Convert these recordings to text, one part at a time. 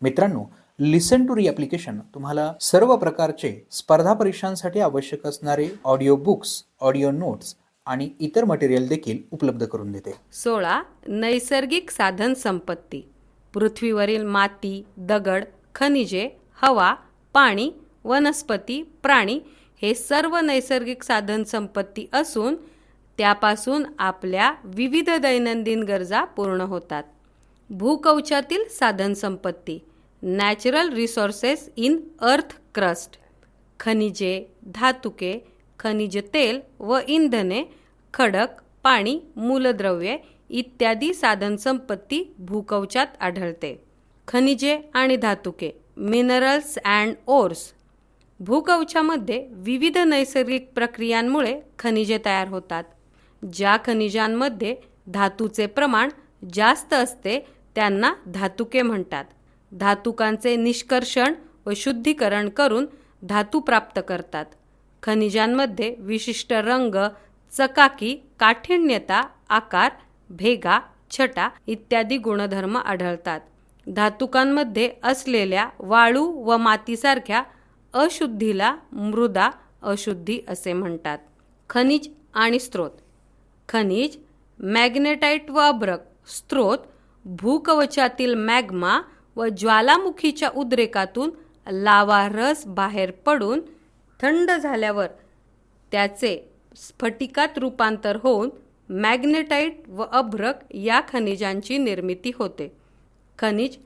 मित्रांनो, लिसन टू री ॲप्लिकेशन तुम्हाला सर्व प्रकारचे स्पर्धा परीक्षांसाठी आवश्यक असणारे ऑडिओ बुक्स, ऑडिओ नोट्स आणि इतर मटेरियल देखील उपलब्ध करून देते. 16. नैसर्गिक साधन संपत्ती. पृथ्वीवरील माती, दगड, खनिजे, हवा, पाणी, वनस्पती, प्राणी हे सर्व नैसर्गिक साधन संपत्ती असून त्यापासून आपल्या विविध दैनंदिन गरजा पूर्ण होतात. भूकवचातील साधन संपत्ती. Natural resources in earth crust. खनिजे, धातुके, खनिज तेल व इंधने, खडक, पाणी, मूलद्रव्ये इत्यादी साधन संपत्ती भूकवचात आढळते. खनिजे आणि धातुके. Minerals and ores. भूकवचामध्ये विविध नैसर्गिक प्रक्रियांमुळे खनिजे तयार होतात. ज्या खनिजांमध्ये धातूचे प्रमाण जास्त असते त्यांना धातुके म्हणतात. धातुकांचे निष्कर्षण व शुद्धीकरण करून धातू प्राप्त करतात. खनिजांमध्ये विशिष्ट रंग, चकाकी, काठिण्यता, आकार, भेगा, छटा इत्यादी गुणधर्म आढळतात. धातुकांमध्ये असलेल्या वाळू व मातीसारख्या अशुद्धीला मृदा अशुद्धी असे म्हणतात. खनिज आणि स्रोत. खनिज, मॅग्नेटाइट व अभ्रक. स्रोत, भूकवचातील मॅग्मा व ज्वालामुखीच्या उद्रेकातून लावा रस बाहेर पडून थंड झाल्यावर त्याचे स्फटिकात रूपांतर होऊन मॅग्नेटाइट व अभ्रक या खनिजांची निर्मिती होते. खनिज,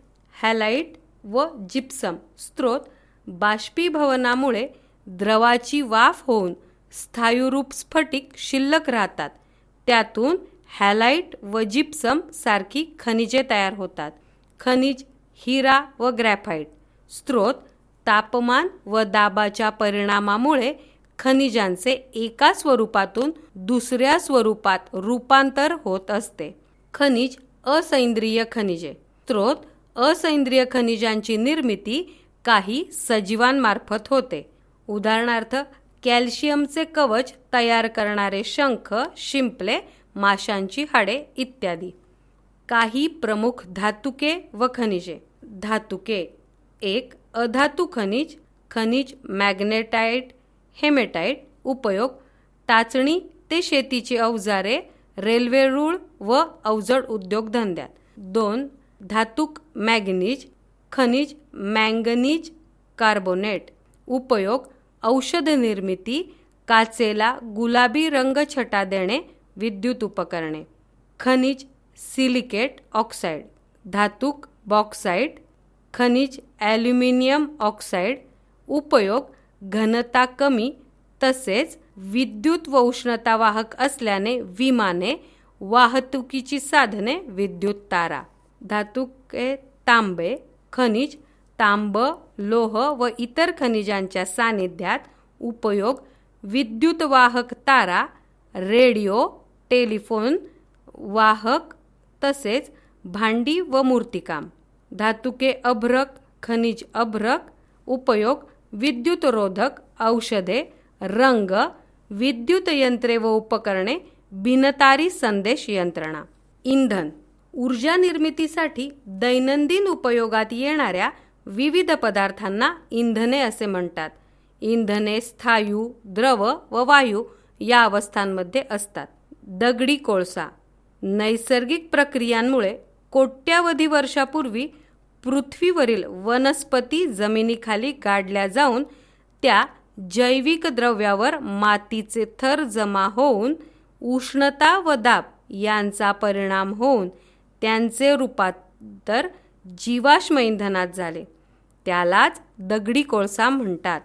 हॅलाइट व जिप्सम. स्रोत, बाष्पीभवनामुळे द्रवाची वाफ होऊन स्थायूरूप स्फटिक शिल्लक राहतात. त्यातून हॅलाइट व जिप्सम सारखी खनिजे तयार होतात. खनिज, हिरा व ग्रॅफाइट. स्रोत, तापमान व दाबाच्या परिणामामुळे खनिजांचे एका स्वरूपातून दुसऱ्या स्वरूपात रूपांतर होत असते. खनिज, असेंद्रिय खनिजे. स्रोत, असेंद्रिय खनिजांची निर्मिती काही सजीवांमार्फत होते. उदाहरणार्थ कॅल्शियमचे कवच तयार करणारे शंख, शिंपले, माशांची हाडे इत्यादी. काही प्रमुख धातुके व खनिजे. धातुके. 1. अधातू खनिज. खनिज, मॅग्नेटाइट, हेमेटाइट. उपयोग, टाचणी ते शेतीची अवजारे, रेल्वे रूळ व अवजड उद्योगधंद्यात. 2. धातुक मॅग्नीज. खनिज, मँगनीज कार्बोनेट. उपयोग, औषध निर्मिती, काचेला गुलाबी रंग छटा देणे, विद्युत उपकरणे. खनिज, सिलिकेट ऑक्साईड. धातुक, बॉक्साईट. खनिज, ॲल्युमिनियम ऑक्साईड. उपयोग, घनता कमी तसेच विद्युत व उष्णता वाहक असल्याने विमाने, वाहतुकीची साधने, विद्युत तारा. धातुके, तांबे. खनिज, तांब, लोह व इतर खनिजांच्या सानिध्यात. उपयोग, विद्युत वाहक तारा, रेडिओ, टेलिफोन, वाहक तसेच भांडी व मूर्तिकाम. धातुके, अभ्रक. खनिज, अभ्रक. उपयोग, विद्युतरोधक, औषधे, रंग, विद्युत यंत्रे व उपकरणे, बिनतारी संदेश यंत्रणा. इंधन. ऊर्जा निर्मितीसाठी दैनंदिन उपयोगात येणाऱ्या विविध पदार्थांना इंधने असे म्हणतात. इंधने स्थायू, द्रव व वायू या अवस्थांमध्ये असतात. दगडी कोळसा. नैसर्गिक प्रक्रियांमुळे कोट्यावधी वर्षापूर्वी पृथ्वीवरील वनस्पती जमिनीखाली गाडल्या जाऊन त्या जैविक द्रव्यावर मातीचे थर जमा होऊन उष्णता व दाब यांचा परिणाम होऊन त्यांचे रूपांतर जीवाश्म इंधनात झाले. त्यालाच दगडी कोळसा म्हणतात.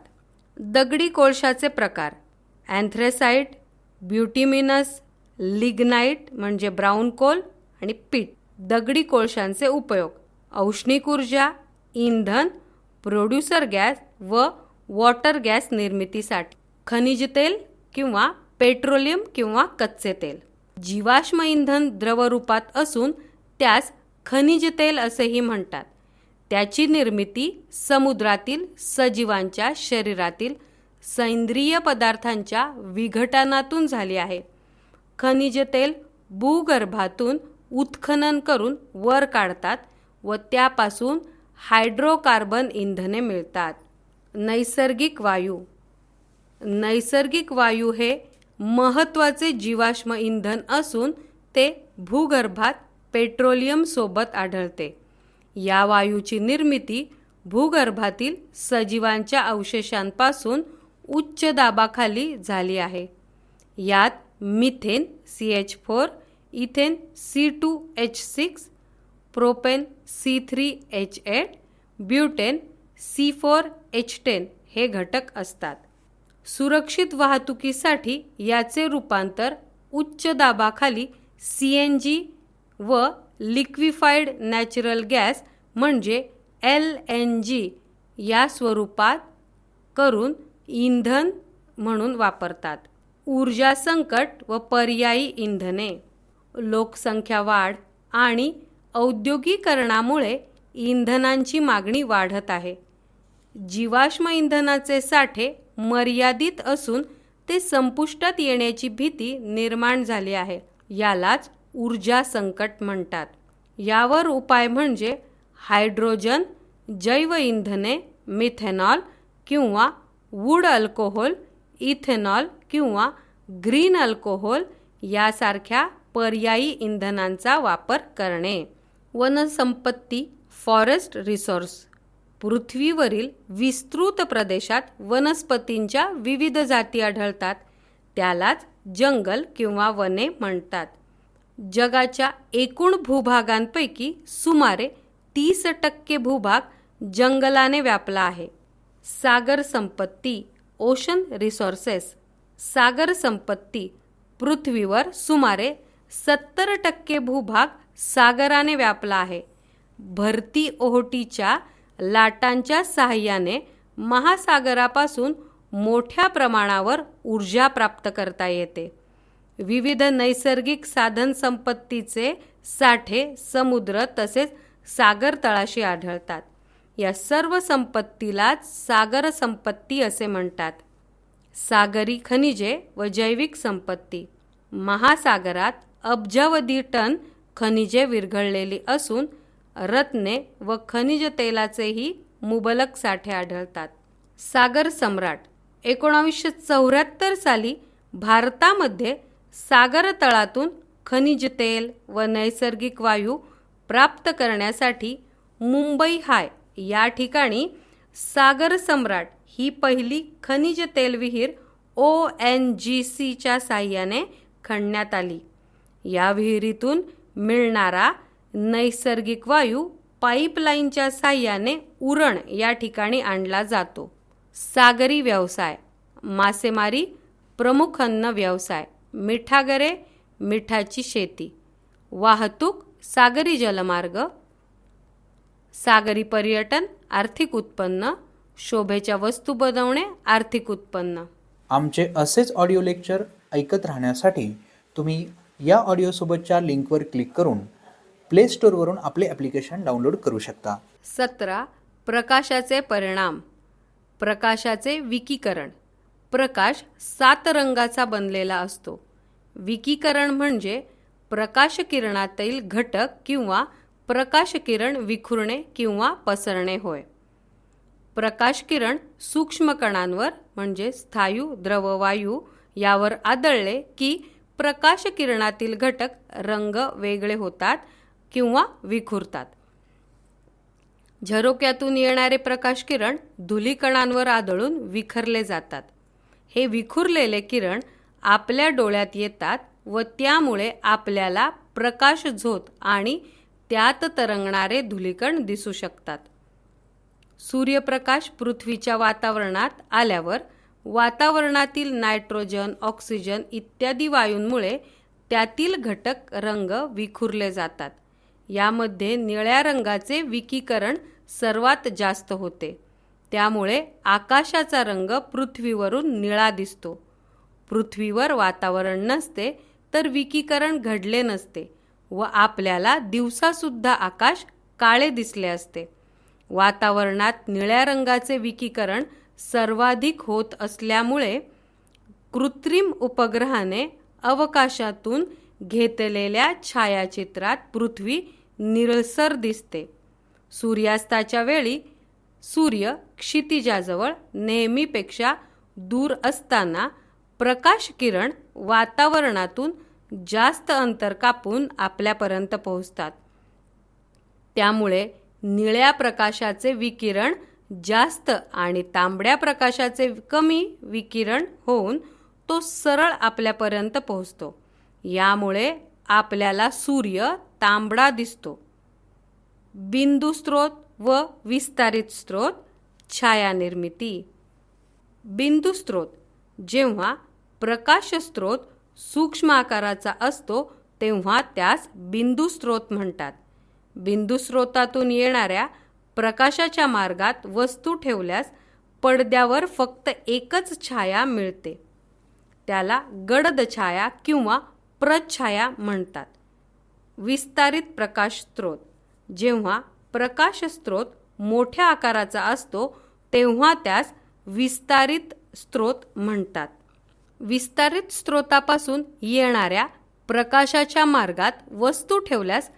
दगडी कोळशाचे प्रकार. अँथ्रेसाइट, ब्युटिमिनस, लिग्नाइट म्हणजे ब्राऊन कोल आणि पीट. दगडी कोळशांचे उपयोग. औष्णिक ऊर्जा, इंधन, प्रोड्युसर गॅस व वॉटर गॅस निर्मितीसाठी. खनिज तेल किंवा पेट्रोलियम किंवा कच्चे तेल. जीवाश्म इंधन द्रवरूपात असून त्यास खनिज तेल असेही म्हणतात. त्याची निर्मिती समुद्रातील सजीवांच्या शरीरातील सेंद्रिय पदार्थांच्या विघटनातून झाली आहे. खनिज तेल भूगर्भातून उत्खनन करून वर काढतात व त्यापासून हायड्रोकार्बन इंधने मिळतात. नैसर्गिक वायू. नैसर्गिक वायू हे महत्त्वाचे जीवाश्म इंधन असून ते भूगर्भात पेट्रोलियम सोबत आढळते. या वायूची निर्मिती भूगर्भातील सजीवांच्या अवशेषांपासून उच्च दाबाखाली झाली आहे. यात methane CH4, ethane C2H6, propane C3H8, butane C4H10 हे घटक असतात. सुरक्षित वाहतुकीसाठी याचे रूपांतर उच्च दाबाखाली CNG व लिक्विफाईड नॅचरल गॅस म्हणजे LNG या स्वरूपात करून इंधन म्हणून वापरतात. ऊर्जा संकट व पर्यायी इंधने. लोकसंख्या वाढ आणि औद्योगिकरणामुळे इंधनांची मागणी वाढत आहे. जीवाश्म इंधनाचे साठे मर्यादित असून ते संपुष्टात येण्याची भीती निर्माण झाली आहे. यालाच ऊर्जा संकट म्हणतात. यावर उपाय म्हणजे हायड्रोजन, जैव इंधने, मिथेनॉल किंवा वूड अल्कोहोल, इथेनॉल किंवा ग्रीन अल्कोहोल यासारख्या पर्यायी इंधनांचा वापर करणे. वनसंपत्ती. Forest resource. पृथ्वीवरील विस्तृत प्रदेशात वनस्पतींच्या विविध जाती आढळतात. त्यालाच जंगल किंवा वने म्हणतात. जगाच्या एकूण भूभागांपैकी सुमारे 30% भूभाग जंगलाने व्यापला आहे. सागर संपत्ती. Ocean resources. सागर संपत्ती. पृथ्वीवर सुमारे 70% भूभाग सागराने व्यापला आहे. भरती ओहोटीच्या लाटांच्या सहाय्याने महासागरापासून मोठ्या प्रमाणावर ऊर्जा प्राप्त करता येते. विविध नैसर्गिक साधन संपत्तीचे साठे समुद्र तसेच सागर तळाशी आढळतात. या सर्व संपत्तीलाच सागर संपत्ती असे म्हणतात. सागरी खनिजे व जैविक संपत्ती. महासागरात अब्जावधी टन खनिजे विरघळलेली असून रत्ने व खनिज तेलाचेही मुबलक साठे आढळतात. सागर सम्राट. 1974 साली भारतामध्ये सागर तळातून खनिज तेल व नैसर्गिक वायू प्राप्त करण्यासाठी मुंबई हाय या ठिकाणी सागर सम्राट ही पहिली खनिज तेल विहीर ONGCच्या साहाय्याने खणण्यात आली. या विहिरीतून मिळणारा नैसर्गिक वायू पाईपलाईनच्या साहाय्याने उरण या ठिकाणी आणला जातो. सागरी व्यवसाय. मासेमारी प्रमुख अन्न व्यवसाय. मिठागरे मिठाची शेती. वाहतूक सागरी जलमार्ग. सागरी पर्यटन आर्थिक उत्पन्न. शोभेच्या वस्तू बनवणे आर्थिक उत्पन्न. आमचे असेच ऑडिओ लेक्चर ऐकत राहण्यासाठी तुम्ही या ऑडिओसोबतच्या लिंकवर क्लिक करून प्ले स्टोअरवरून आपले ॲप्लिकेशन डाउनलोड करू शकता. 17. प्रकाशाचे परिणाम. प्रकाशाचे विकिरण. प्रकाश 7 रंगाचा बनलेला असतो. विकिरण म्हणजे प्रकाशकिरणातील घटक किंवा प्रकाशकिरण विखुरणे किंवा पसरणे होय. प्रकाशकिरण सूक्ष्म कणांवर म्हणजे स्थायू द्रववायू यावर आदळले की प्रकाशकिरणातील घटक रंग वेगळे होतात किंवा विखुरतात. झरोक्यातून येणारे प्रकाशकिरण धूलिकणांवर आदळून विखरले जातात. हे विखुरलेले किरण आपल्या डोळ्यात येतात व त्यामुळे आपल्याला प्रकाश झोत आणि त्यात तरंगणारे धूलिकण दिसू शकतात. सूर्यप्रकाश पृथ्वीच्या वातावरणात आल्यावर वातावरणातील नायट्रोजन, ऑक्सिजन इत्यादी वायूंमुळे त्यातील घटक रंग विखुरले जातात. यामध्ये निळ्या रंगाचे विकिरण सर्वात जास्त होते. त्यामुळे आकाशाचा रंग पृथ्वीवरून निळा दिसतो. पृथ्वीवर वातावरण नसते तर विकिरण घडले नसते व आपल्याला दिवसासुद्धा आकाश काळे दिसले असते. वातावरणात निळ्या रंगाचे विकिरण सर्वाधिक होत असल्यामुळे कृत्रिम उपग्रहाने अवकाशातून घेतलेल्या छायाचित्रात पृथ्वी निळसर दिसते. सूर्यास्ताच्या वेळी सूर्य क्षितिजाजवळ नेहमीपेक्षा दूर असताना प्रकाश किरण वातावरणातून जास्त अंतर कापून आपल्यापर्यंत पोहोचतात. त्यामुळे निळ्या प्रकाशाचे विकिरण जास्त आणि तांबड्या प्रकाशाचे कमी विकिरण होऊन तो सरळ आपल्यापर्यंत पोहोचतो. यामुळे आपल्याला सूर्य तांबडा दिसतो. बिंदू स्रोत व विस्तारित स्रोत. छायानिर्मिती. बिंदू स्रोत. जेव्हा प्रकाश स्रोत सूक्ष्म आकाराचा असतो तेव्हा त्यास बिंदू स्रोत म्हणतात. बिंदू स्रोतातून येणाऱ्या प्रकाशाच्या मार्गात वस्तू ठेवल्यास पडद्यावर फक्त एकच छाया मिळते. त्याला गडद छाया किंवा प्रच्छाया म्हणतात. विस्तारित प्रकाश स्रोत. जेव्हा प्रकाश स्रोत मोठ्या आकाराचा असतो तेव्हा त्यास विस्तारित स्रोत म्हणतात. विस्तारित स्रोतापासून येणाऱ्या प्रकाशाच्या मार्गात वस्तू ठेवल्यास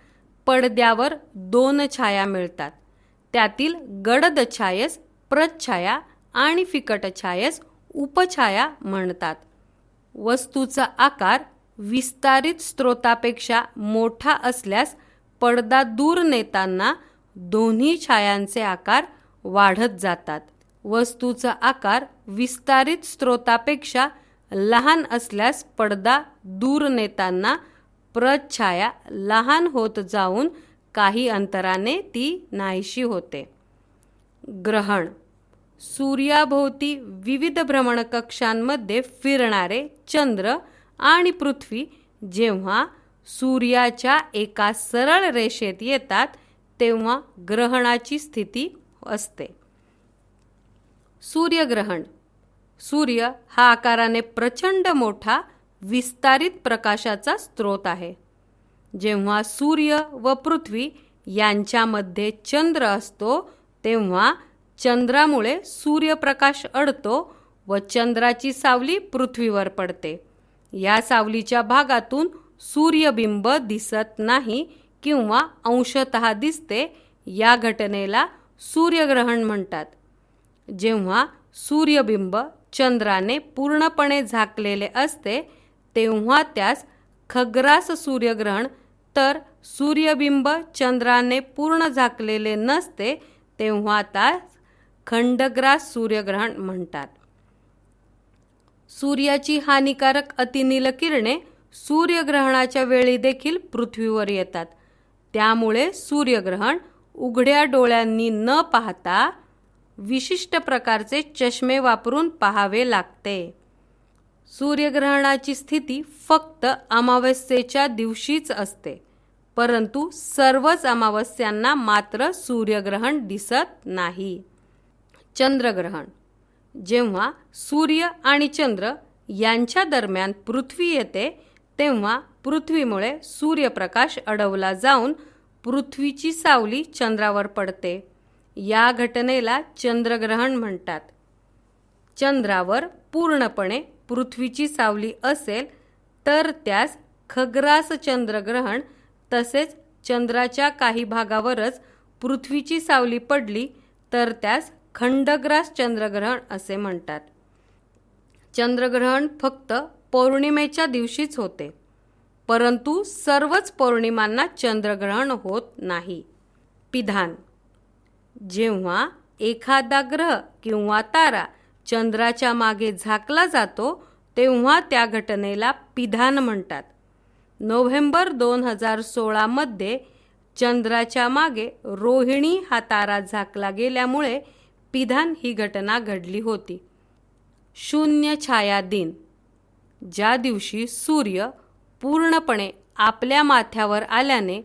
पडद्यावर 2 छाया मिळतात. त्यातील गडद छायेस प्रच्छाया आणि फिकट छायेस उपछाया म्हणतात. वस्तूचा आकार विस्तारित स्रोतापेक्षा मोठा असल्यास पडदा दूर नेताना दोन्ही छायांचे आकार वाढत जातात. वस्तूचा आकार विस्तारित स्रोतापेक्षा लहान असल्यास पडदा दूर नेताना प्रच्छाया लहान होत जाऊन काही अंतराने ती नाहीशी होते. ग्रहण. सूर्याभोवती विविध भ्रमणकक्षांमध्ये फिरणारे चंद्र आणि पृथ्वी जेव्हा सूर्याच्या एका सरळ रेषेत येतात तेव्हा ग्रहणाची स्थिती असते. सूर्यग्रहण. सूर्य हा आकाराने प्रचंड मोठा विस्तारित प्रकाशाचा स्रोत आहे. जेव्हा सूर्य व पृथ्वी यांच्यामध्ये चंद्र असतो तेव्हा चंद्रामुळे सूर्यप्रकाश अडतो व चंद्राची सावली पृथ्वीवर पडते. या सावलीच्या भागातून सूर्यबिंब दिसत नाही किंवा अंशतः दिसते. या घटनेला सूर्यग्रहण म्हणतात. जेव्हा सूर्यबिंब चंद्राने पूर्णपणे झाकलेले असते तेव्हा त्यास खग्रास सूर्यग्रहण, तर सूर्यबिंब चंद्राने पूर्ण झाकलेले नसते तेव्हा त्यास खंडग्रास सूर्यग्रहण म्हणतात. सूर्याची हानिकारक अतिनील किरणे सूर्यग्रहणाच्या वेळी देखील पृथ्वीवर येतात. त्यामुळे सूर्यग्रहण उघड्या डोळ्यांनी न पाहता विशिष्ट प्रकारचे चष्मे वापरून पाहावे लागते. सूर्यग्रहणाची स्थिती फक्त अमावस्येच्या दिवशीच असते, परंतु सर्वच अमावस्यांना मात्र सूर्यग्रहण दिसत नाही. चंद्रग्रहण. जेव्हा सूर्य आणि चंद्र यांच्या दरम्यान पृथ्वी येते तेव्हा पृथ्वीमुळे सूर्यप्रकाश अडवला जाऊन पृथ्वीची सावली चंद्रावर पडते. या घटनेला चंद्रग्रहण म्हणतात. चंद्रावर पूर्णपणे पृथ्वीची सावली असेल तर त्यास खग्रास चंद्रग्रहण, तसेच चंद्राच्या काही भागावरच पृथ्वीची सावली पडली तर त्यास खंडग्रास चंद्रग्रहण असे म्हणतात. चंद्रग्रहण फक्त पौर्णिमेच्या दिवशीच होते, परंतु सर्वच पौर्णिमांना चंद्रग्रहण होत नाही. पिधान. जेव्हा एखादा ग्रह किंवा तारा चंद्राच्या मागे झाकला जातो तेव्हा त्या घटनेला पिधान म्हणतात. नोव्हेंबर 2016 मध्ये चंद्राच्या मागे रोहिणी हा तारा झाकला गेल्यामुळे पिधान ही घटना घडली होती. शून्य छाया दिन. ज्या दिवशी सूर्य पूर्णपणे आपल्या माथ्यावर आल्याने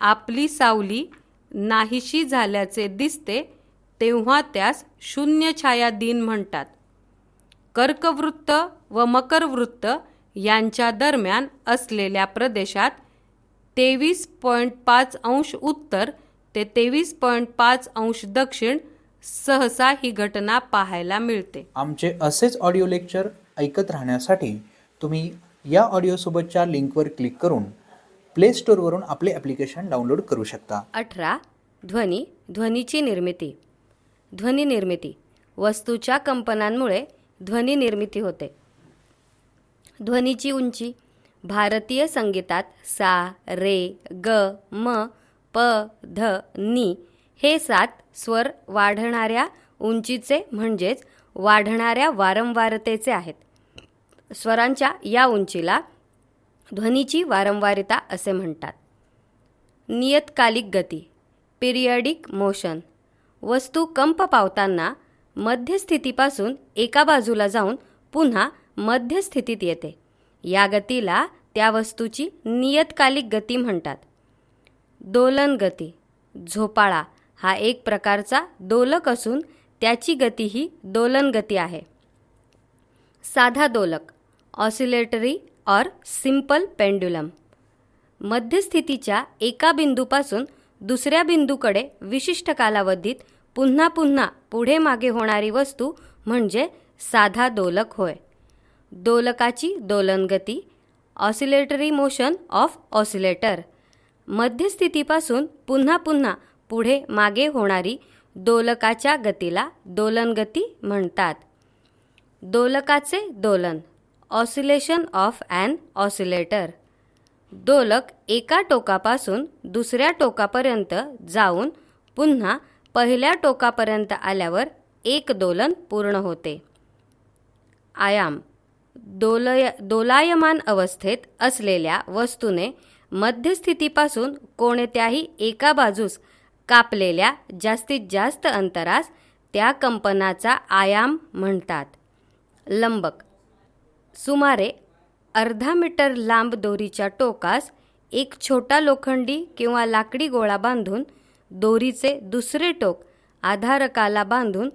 आपली सावली नाहीशी झाल्याचे दिसते तेव्हा त्यास शून्य छाया दिन म्हणतात. कर्कवृत्त व मकरवृत्त यांच्या दरम्यान असलेल्या प्रदेशात 23.5 अंश उत्तर ते 23.5 अंश दक्षिण सहसा ही घटना पाहायला मिळते. आमचे असेच ऑडिओ लेक्चर ऐकत राहण्यासाठी तुम्ही या ऑडिओसोबतच्या लिंकवर क्लिक करून प्ले स्टोअरवरून आपले ॲप्लिकेशन डाउनलोड करू शकता. 18 ध्वनी ध्वनीची निर्मिती. ध्वनी निर्मिती. वस्तूच्या कंपनांमुळे ध्वनी निर्मिती होते. ध्वनीची उंची. भारतीय संगीतात सा, रे, ग, म, प, ध, नी हे 7 स्वर वाढणाऱ्या उंचीचे म्हणजेच वाढणाऱ्या वारंवारतेचे आहेत. स्वरांच्या या उंचीला ध्वनीची वारंवारिता असे म्हणतात. नियतकालिक गती. Periodic motion. वस्तू कंप पावताना मध्यस्थितीपासून एका बाजूला जाऊन पुन्हा मध्यस्थितीत येते. या गतीला त्या वस्तूची नियतकालिक गती म्हणतात. दोलन गती. झोपाळा हा एक प्रकारचा दोलक असून त्याची गती ही दोलन गती आहे. साधा दोलक. ऑसिलेटरी और सिंपल पेंड्युलम. मध्यस्थितीच्या एका बिंदूपासून दुसऱ्या बिंदूकडे विशिष्ट कालावधीत पुन्हा पुन्हा पुढे मागे होणारी वस्तू म्हणजे साधा दोलक होय. दोलकाची दोलनगती. Oscillatory motion of oscillator. मध्यस्थितीपासून पुन्हा पुन्हा पुढे मागे होणारी दोलकाच्या गतीला दोलनगती म्हणतात. दोलकाचे दोलन. Oscillation of an oscillator. दोलक एका टोकापासून दुसऱ्या टोकापर्यंत जाऊन पुन्हा पहिल्या टोकापर्यंत आल्यावर एक दोलन पूर्ण होते. आयाम. दोलायमान अवस्थेत असलेल्या वस्तूने मध्यस्थितीपासून कोणत्याही एका बाजूस कापलेल्या जास्तीत जास्त अंतरास त्या कंपनाचा आयाम म्हणतात. लंबक. सुमारे अर्धा मीटर लांब दोरीच्या टोकास एक छोटा लोखंडी किंवा लाकडी गोळा बांधून दोरीचे दुसरे टोक आधारकाला बांधून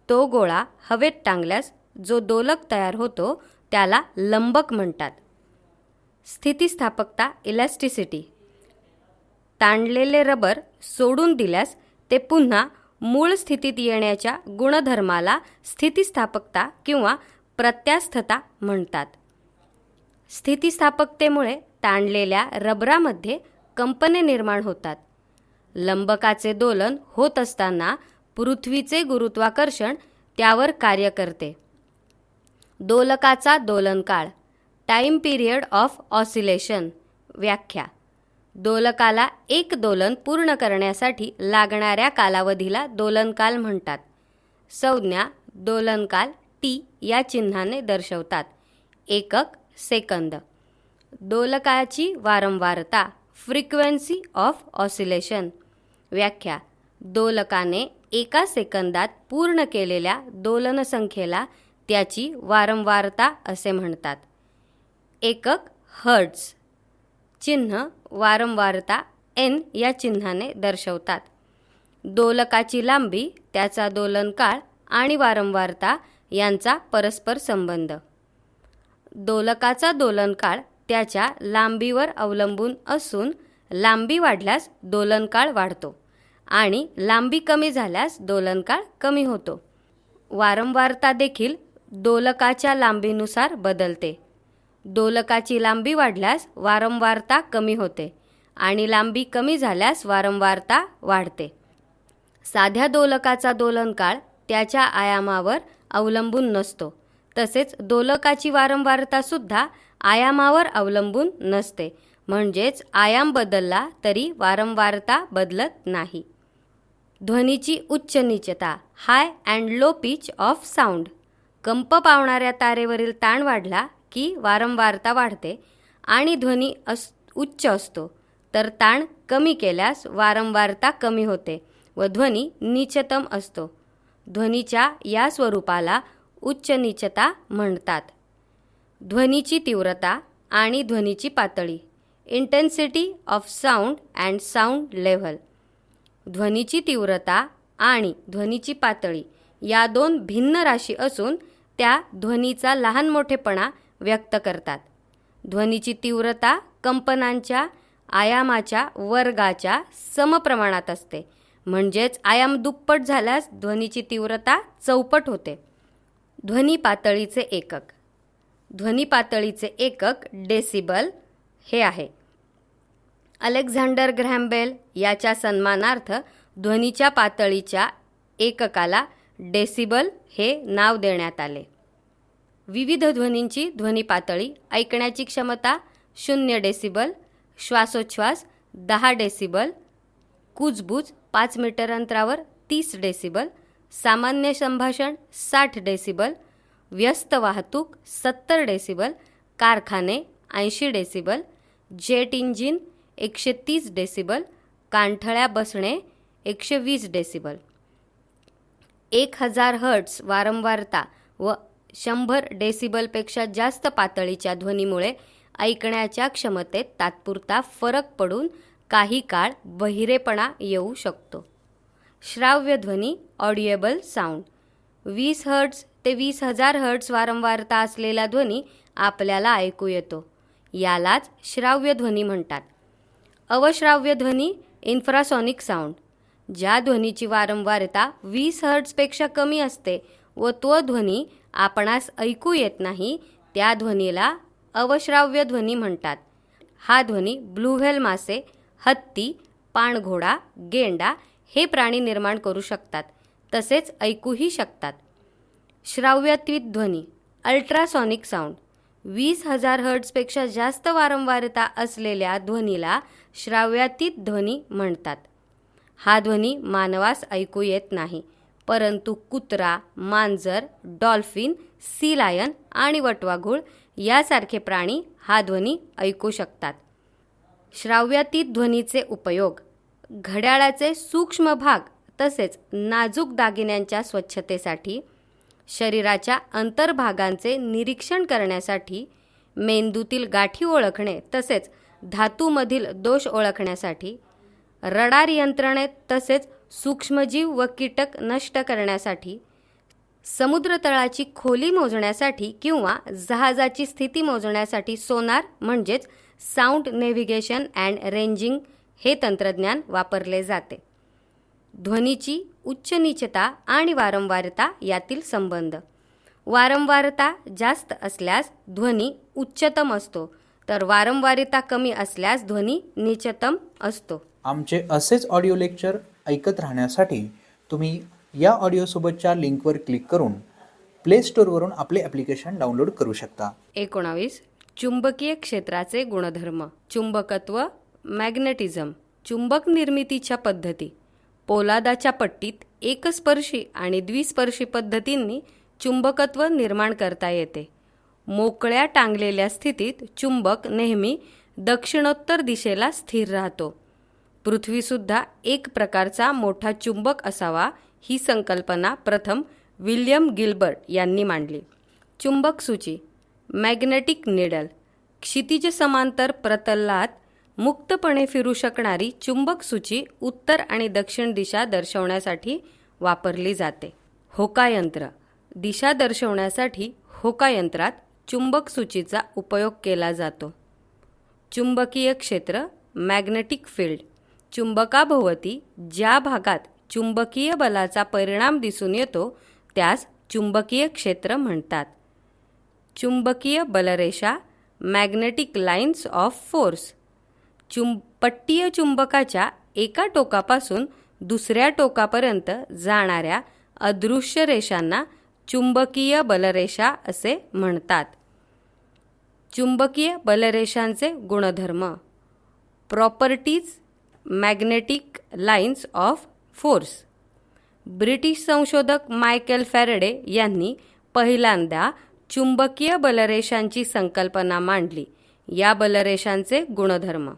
तो गोळा हवेत टांगल्यास जो दोलक तयार होतो त्याला लंबक म्हणतात. स्थितिस्थापकता. इलॅस्टिसिटी. ताणलेले रबर सोडून दिल्यास ते पुन्हा मूळ स्थितीत येण्याच्या गुणधर्माला स्थितिस्थापकता किंवा प्रत्यास्थता म्हणतात. स्थितिस्थापकतेमुळे ताणलेल्या रबरामध्ये कंपने निर्माण होतात. लंबकाचे दोलन होत असताना पृथ्वीचे गुरुत्वाकर्षण त्यावर कार्य करते. दोलकाचा दोलनकाळ. Time period of oscillation. व्याख्या. दोलकाला एक दोलन पूर्ण करण्यासाठी लागणाऱ्या कालावधीला दोलनकाल म्हणतात. संज्ञा दोलनकाल टी या चिन्हाने दर्शवतात. एकक सेकंद. दोलकाची वारंवारता. Frequency of oscillation. व्याख्या. दोलकाने एका सेकंदात पूर्ण केलेल्या दोलनसंख्येला त्याची वारंवारता असे म्हणतात. एकक हर्ट्झ. चिन्ह वारंवारता एन या चिन्हाने दर्शवतात. दोलकाची लांबी, त्याचा दोलनकाळ आणि वारंवारता यांचा परस्पर संबंध. दोलकाचा दोलनकाळ त्याच्या लांबीवर अवलंबून असून लांबी वाढल्यास दोलनकाळ वाढतो आणि लांबी कमी झाल्यास दोलनकाळ कमी होतो. वारंवारता देखील दोलकाच्या लांबीनुसार बदलते. दोलकाची लांबी वाढल्यास वारंवारता कमी होते आणि लांबी कमी झाल्यास वारंवारता वाढते. साध्या दोलकाचा दोलनकाळ त्याच्या आयामावर अवलंबून नसतो. तसेच दोलकाची वारंवारतासुद्धा आयामावर अवलंबून नसते. म्हणजेच आयाम बदलला तरी वारंवारता बदलत नाही. ध्वनीची उच्च नीचता. High and low pitch of sound. कंप पावणाऱ्या तारेवरील ताण वाढला की वारंवारता वाढते आणि ध्वनी उच्च असतो, तर ताण कमी केल्यास वारंवारता कमी होते व ध्वनी नीचतम असतो. ध्वनीच्या या स्वरूपाला उच्च नीचता म्हणतात. ध्वनीची तीव्रता आणि ध्वनीची पातळी. Intensity of sound and sound level. ध्वनीची तीव्रता आणि ध्वनीची पातळी या 2 भिन्न राशी असून त्या ध्वनीचा लहान मोठेपणा व्यक्त करतात. ध्वनीची तीव्रता कंपनांच्या आयामाच्या वर्गाच्या समप्रमाणात असते. म्हणजेच आयाम दुप्पट झाल्यास ध्वनीची तीव्रता चौपट होते. ध्वनी पातळीचे एकक. ध्वनी पातळीचे एकक डेसिबल हे आहे. अलेक्झांडर ग्रॅहम बेल याच्या सन्मानार्थ ध्वनीच्या पातळीच्या एककाला डेसिबल हे नाव देण्यात आले. विविध ध्वनींची ध्वनी पातळी: ऐकण्याची क्षमता 0 डेसिबल, श्वासोच्छ्वास 10 डेसिबल, कुजबूज 5 मीटर अंतरावर 30 डेसिबल, सामान्य संभाषण 60 डेसिबल, व्यस्त वाहतूक 70 डेसिबल, कारखाने 80 डेसिबल, जेट इंजिन 130 डेसिबल, कानठळ्या बसणे 120 डेसिबल. 1000 हर्ट्झ वारंवारता व 100 डेसिबलपेक्षा जास्त पातळीच्या ध्वनीमुळे ऐकण्याच्या क्षमतेत तात्पुरता फरक पडून काही काळ बहिरेपणा येऊ शकतो. श्राव्य ध्वनी ऑडिएबल साऊंड: 20 हर्ट्झ ते 20,000 हर्ट्झ वारंवारता असलेला ध्वनी आपल्याला ऐकू येतो. यालाच श्राव्य ध्वनी म्हणतात. अवश्राव्य ध्वनी इन्फ्रासॉनिक साऊंड: ज्या ध्वनीची वारंवारता 20 हर्ट्झपेक्षा कमी असते व तो ध्वनी आपणास ऐकू येत नाही, त्या ध्वनीला अवश्राव्य ध्वनी म्हणतात. हा ध्वनी ब्लू व्हेल मासे, हत्ती, पाणघोडा, गेंडा हे प्राणी निर्माण करू शकतात, तसेच ऐकूही शकतात. श्राव्यातीत ध्वनी अल्ट्रासॉनिक साऊंड: 20,000 हर्ट्झपेक्षा जास्त वारंवारता असलेल्या ध्वनीला श्राव्यातीत ध्वनी म्हणतात. हा ध्वनी मानवास ऐकू येत नाही, परंतु कुत्रा, मांजर, डॉल्फिन, सी लायन आणि वटवाघूळ यासारखे प्राणी हा ध्वनी ऐकू शकतात. श्राव्यातीत ध्वनीचे उपयोग: घड्याळाचे सूक्ष्म भाग तसेच नाजूक दागिन्यांच्या स्वच्छतेसाठी, शरीराच्या अंतर्भागांचे निरीक्षण करण्यासाठी, मेंदूतील गाठी ओळखणे तसेच धातूमधील दोष ओळखण्यासाठी, रडार यंत्रणेत तसेच सूक्ष्मजीव व कीटक नष्ट करण्यासाठी, समुद्रतळाची खोली मोजण्यासाठी किंवा जहाजाची स्थिती मोजण्यासाठी सोनार म्हणजेच साऊंड नेव्हिगेशन अँड रेंजिंग हे तंत्रज्ञान वापरले जाते. ध्वनीची उच्च नीचता आणि वारंवारता यातील संबंध: वारंवारता जास्त असल्यास ध्वनी उच्चतम असतो, तर वारंवारता कमी असल्यास ध्वनी नीचतम असतो. आमचे असेच ऑडिओ लेक्चर ऐकत राहण्यासाठी तुम्ही या ऑडिओसोबतच्या लिंकवर क्लिक करून प्ले स्टोअरवरून आपले ॲप्लिकेशन डाउनलोड करू शकता. 19. चुंबकीय क्षेत्राचे गुणधर्म: चुंबकत्व, मॅग्नेटिझम. चुंबक निर्मितीच्या पद्धती: पोलादाच्या पट्टीत एकस्पर्शी आणि द्विस्पर्शी पद्धतींनी चुंबकत्व निर्माण करता येते. मोकळ्या टांगलेल्या स्थितीत चुंबक नेहमी दक्षिणोत्तर दिशेला स्थिर राहतो. पृथ्वीसुद्धा एक प्रकारचा मोठा चुंबक असावा ही संकल्पना प्रथम विल्यम गिल्बर्ट यांनी मांडली. चुंबक सूची: मॅग्नेटिक निडल. क्षितिज समांतर प्रतलात मुक्तपणे फिरू शकणारी चुंबक सूची उत्तर आणि दक्षिण दिशा दर्शवण्यासाठी वापरली जाते. होकायंत्र. दिशा दर्शवण्यासाठी होकायंत्रात चुंबक सूचीचा उपयोग केला जातो. चुंबकीय क्षेत्र मॅग्नेटिक फील्ड. चुंबकाभोवती ज्या भागात चुंबकीय बलाचा परिणाम दिसून येतो त्यास चुंबकीय क्षेत्र म्हणतात. चुंबकीय बलरेषा मॅग्नेटिक लाईन्स ऑफ फोर्स. पट्टीय चुंबकाच्या एका टोकापासून दुसऱ्या टोकापर्यंत जाणाऱ्या अदृश्य रेषांना चुंबकीय बलरेषा असे म्हणतात. चुंबकीय बलरेषांचे गुणधर्म: properties magnetic lines of force. British संशोधक मायकेल फॅरेडे यांनी पहिल्यांदा चुंबकीय बलरेषांची संकल्पना मांडली. या बलरेषांचे गुणधर्म: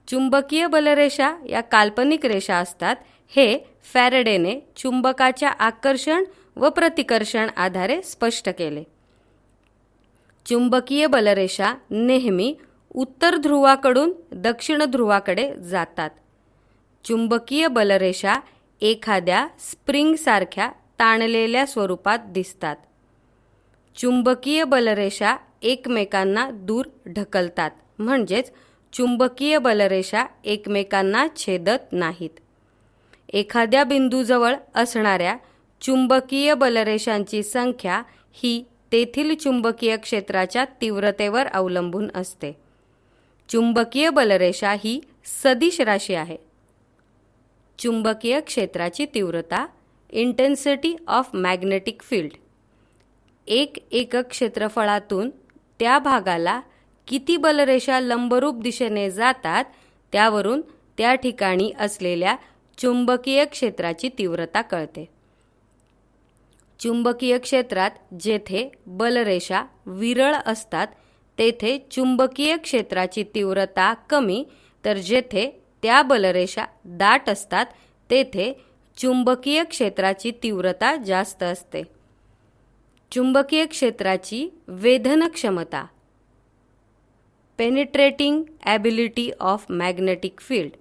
चुंबकीय बलरेषा या काल्पनिक रेषा असतात. हे फॅरेडेने चुंबकाच्या आकर्षण व प्रतिकर्षण आधारे स्पष्ट केले. चुंबकीय बलरेषा नेहमी उत्तर ध्रुवाकडून दक्षिण ध्रुवाकडे जातात. चुंबकीय बलरेषा एखाद्या स्प्रिंगसारख्या ताणलेल्या स्वरूपात दिसतात. चुंबकीय बलरेषा एकमेकांना दूर ढकलतात, म्हणजेच चुंबकीय बलरेषा एकमेकांना छेदत नाहीत. एखाद्या बिंदूजवळ असणाऱ्या चुंबकीय बलरेषांची संख्या ही तेथील चुंबकीय क्षेत्राच्या तीव्रतेवर अवलंबून असते. चुंबकीय बलरेषा ही सदिश राशी आहे. चुंबकीय क्षेत्राची तीव्रता, इंटेन्सिटी ऑफ मॅग्नेटिक फील्ड. एक एकक क्षेत्रफळातून त्या भागाला किती बलरेषा लंबरूप दिशेने जातात त्यावरून त्या ठिकाणी असलेल्या चुंबकीय क्षेत्राची तीव्रता कळते. चुंबकीय क्षेत्रात जेथे बलरेषा विरळ असतात तेथे चुंबकीय क्षेत्राची तीव्रता कमी, तर जेथे त्या बलरेषा दाट असतात तेथे चुंबकीय क्षेत्राची तीव्रता जास्त असते. चुंबकीय क्षेत्राची वेधन क्षमता, penetrating ability of magnetic field.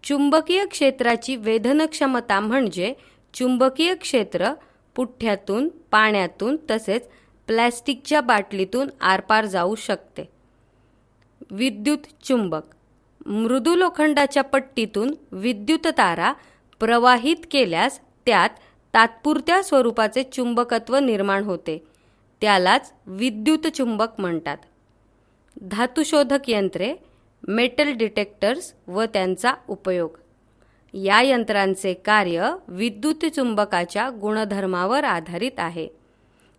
चुंबकीय क्षेत्राची वेधन क्षमता म्हणजे चुंबकीय क्षेत्र पुठ्ठ्यातून, पाण्यातून तसेच प्लॅस्टिकच्या बाटलीतून आरपार जाऊ शकते. विद्युत चुंबक. मृदू लोखंडाच्या पट्टीतून विद्युत तारा प्रवाहित केल्यास त्यात तात्पुरत्या स्वरूपाचे चुंबकत्व निर्माण होते, त्यालाच विद्युत चुंबक म्हणतात. धातुशोधक यंत्रे, मेटल डिटेक्टर्स व त्यांचा उपयोग. या यंत्रांचे कार्य विद्युत चुंबकाच्या गुणधर्मावर आधारित आहे.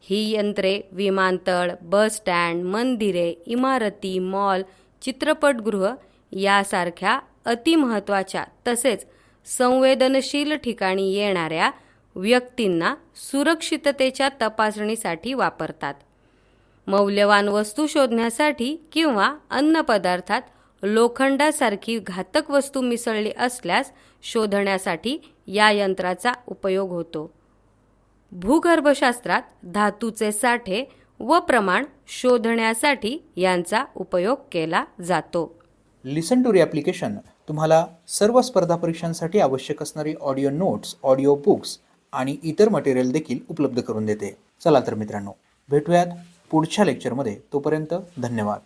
ही यंत्रे विमानतळ, बस स्टँड, मंदिरे, इमारती, मॉल, चित्रपटगृह यासारख्या अतिमहत्त्वाच्या तसेच संवेदनशील ठिकाणी येणाऱ्या व्यक्तींना सुरक्षिततेच्या तपासणीसाठी वापरतात. मौल्यवान वस्तू शोधण्यासाठी किंवा अन्नपदार्थात लोखंडासारखी घातक वस्तू मिसळली असल्यास शोधण्यासाठी या यंत्राचा उपयोग होतो. भूगर्भशास्त्रात धातूचे साठे व प्रमाण शोधण्यासाठी यांचा उपयोग केला जातो. लिसन टू री ॲप्लिकेशन तुम्हाला सर्व स्पर्धा परीक्षांसाठी आवश्यक असणारी ऑडिओ नोट्स, ऑडिओ बुक्स आणि इतर मटेरियल देखील उपलब्ध करून देते. चला तर मित्रांनो, भेटूयात पुढच्या लेक्चरमध्ये. तोपर्यंत धन्यवाद.